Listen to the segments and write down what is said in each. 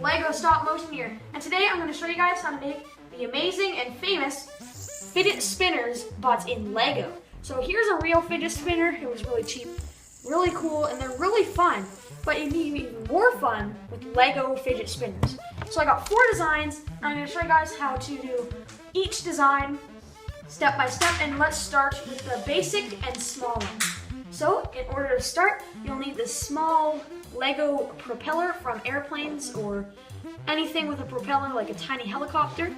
Lego stop motion here, and today I'm going to show you guys how to make the amazing and famous fidget spinners but in Lego. So here's a real fidget spinner. It was really cheap, really cool, and they're really fun, but you need even more fun with Lego fidget spinners. So I got 4 designs, and I'm going to show you guys how to do each design step by step, and let's start with the basic and small one. So in order to start, you'll need this small Lego propeller from airplanes or anything with a propeller like a tiny helicopter.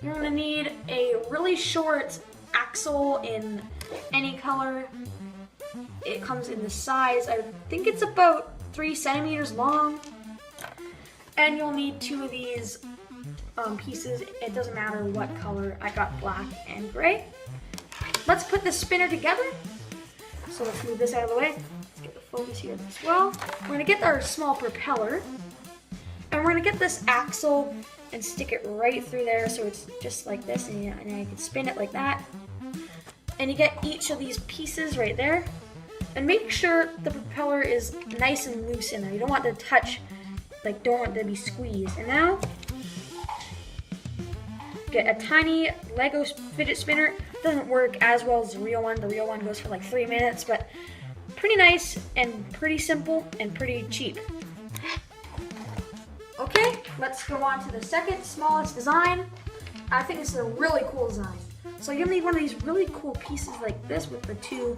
You're going to need a really short axle in any color. It comes in the size, I think it's about 3 centimeters long. And you'll need 2 of these pieces. It doesn't matter what color. I got black and gray. Let's put the spinner together. So let's move this out of the way. Let's get the focus here as well. We're going to get our small propeller, and we're going to get this axle and stick it right through there so it's just like this, and you can spin it like that. And you get each of these pieces right there. And make sure the propeller is nice and loose in there. You don't want it to touch, don't want it to be squeezed. And now, get a tiny Lego fidget spinner. It doesn't work as well as the real one. The real one goes for like 3 minutes, but pretty nice and pretty simple and pretty cheap. Okay, let's go on to the second smallest design. I think this is a really cool design. So you'll need one of these really cool pieces like this with the 2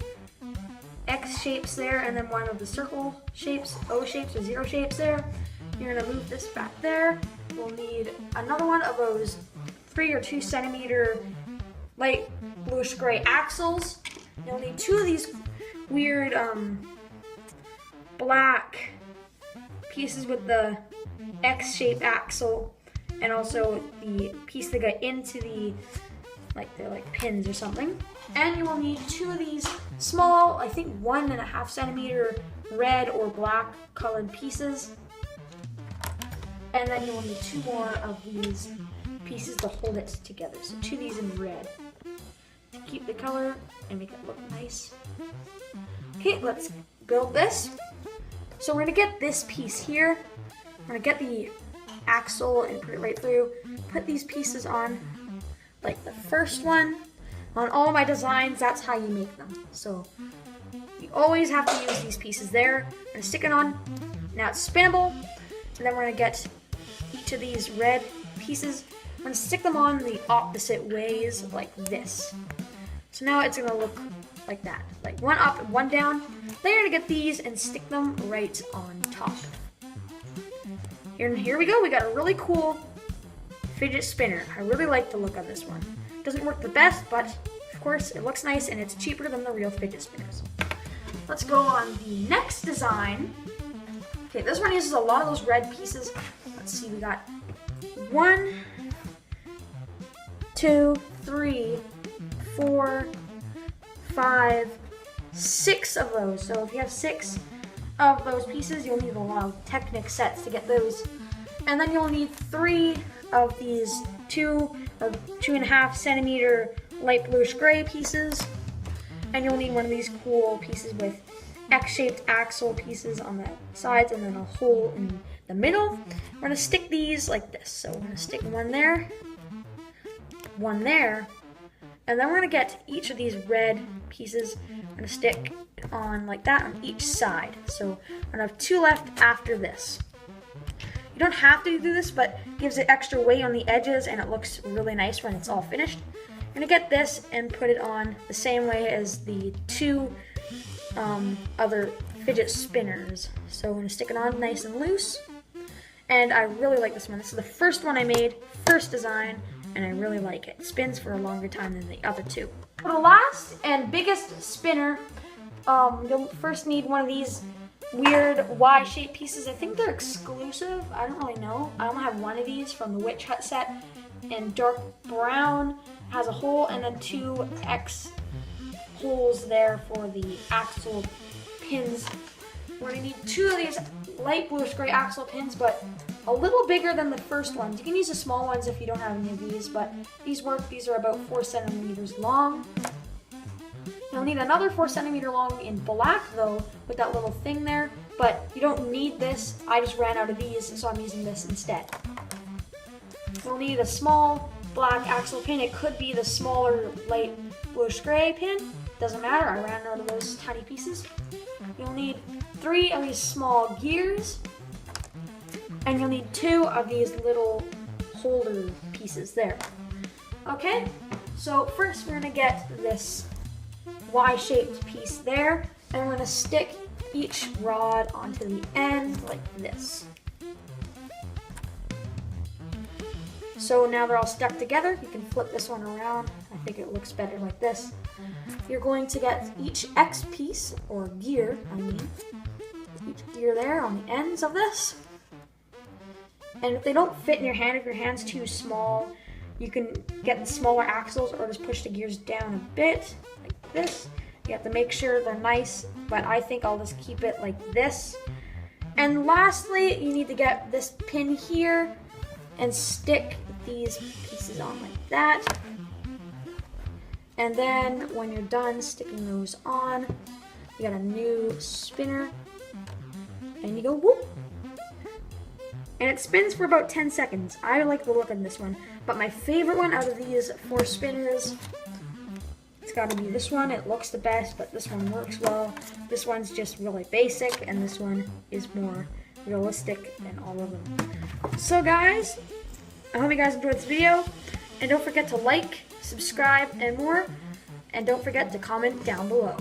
X shapes there, and then one of the circle shapes, O shapes or 0 shapes there. You're gonna move this back there. We'll need another one of those 3 or 2 centimeter light bluish gray axles. You'll need 2 of these weird black pieces with the X-shaped axle, and also the piece that got into the, they're like pins or something. And you will need 2 of these small, I think 1.5 centimeter red or black colored pieces. And then you will need 2 more of these pieces to hold it together. So 2 of these in red to keep the color and make it look nice. Okay, let's build this. So we're gonna get this piece here. We're gonna get the axle and put it right through. Put these pieces on, like the first one. On all my designs, that's how you make them. So you always have to use these pieces there. We're gonna stick it on. Now it's spinnable. And then we're gonna get each of these red pieces. We're gonna stick them on the opposite ways, like this. So now it's gonna look like that, like one up and one down. Then you're gonna get these and stick them right on top. Here we go. We got a really cool fidget spinner. I really like the look of this one. Doesn't work the best, but of course it looks nice and it's cheaper than the real fidget spinners. Let's go on the next design. Okay, this one uses a lot of those red pieces. Let's see, we got 1, 2, 3, 4, 5, 6 of those. So if you have 6 of those pieces, you'll need a lot of Technic sets to get those. And then you'll need 3 of these 2 or 2.5 centimeter light bluish gray pieces. And you'll need one of these cool pieces with X-shaped axle pieces on the sides and then a hole in the middle. We're gonna stick these like this. So we're gonna stick one there, and then we're gonna get each of these red pieces. We're gonna stick on like that on each side. So we're gonna have 2 left after this. You don't have to do this, but it gives it extra weight on the edges and it looks really nice when it's all finished. We're gonna get this and put it on the same way as the 2 other fidget spinners. So we're gonna stick it on nice and loose. And I really like this one. This is the first one I made, first design, and I really like it. It spins for a longer time than the other 2. For the last and biggest spinner, you'll first need one of these weird Y-shaped pieces. I think they're exclusive. I don't really know. I only have one of these from the Witch Hut set, and dark brown has a hole and then 2 X holes there for the axle pins. We're gonna need 2 of these light bluish gray axle pins, but a little bigger than the first ones. You can use the small ones if you don't have any of these, but these work. These are about 4 centimeters long. You'll need another 4 centimeter long in black though, with that little thing there. but you don't need this. I just ran out of these, so I'm using this instead. You'll need a small black axle pin. It could be the smaller light bluish gray pin. Doesn't matter, I ran out of those tiny pieces. You'll need 3 of these small gears, and you'll need 2 of these little holder pieces there. Okay, so first we're gonna get this Y-shaped piece there, and we're gonna stick each rod onto the end like this. So now they're all stuck together. You can flip this one around. I think it looks better like this. You're going to get each X piece, or gear, each gear there on the ends of this. And if they don't fit in your hand, if your hand's too small, you can get the smaller axles or just push the gears down a bit, like this. You have to make sure they're nice, but I think I'll just keep it like this. And lastly, you need to get this pin here and stick these pieces on like that. And then when you're done sticking those on, you got a new spinner, and you go whoop. And it spins for about 10 seconds. I like the look of this one, but my favorite one out of these 4 spinners, it's got to be this one. It looks the best, but this one works well. This one's just really basic, and this one is more realistic than all of them. So guys, I hope you guys enjoyed this video, and don't forget to like, subscribe, and more, and don't forget to comment down below.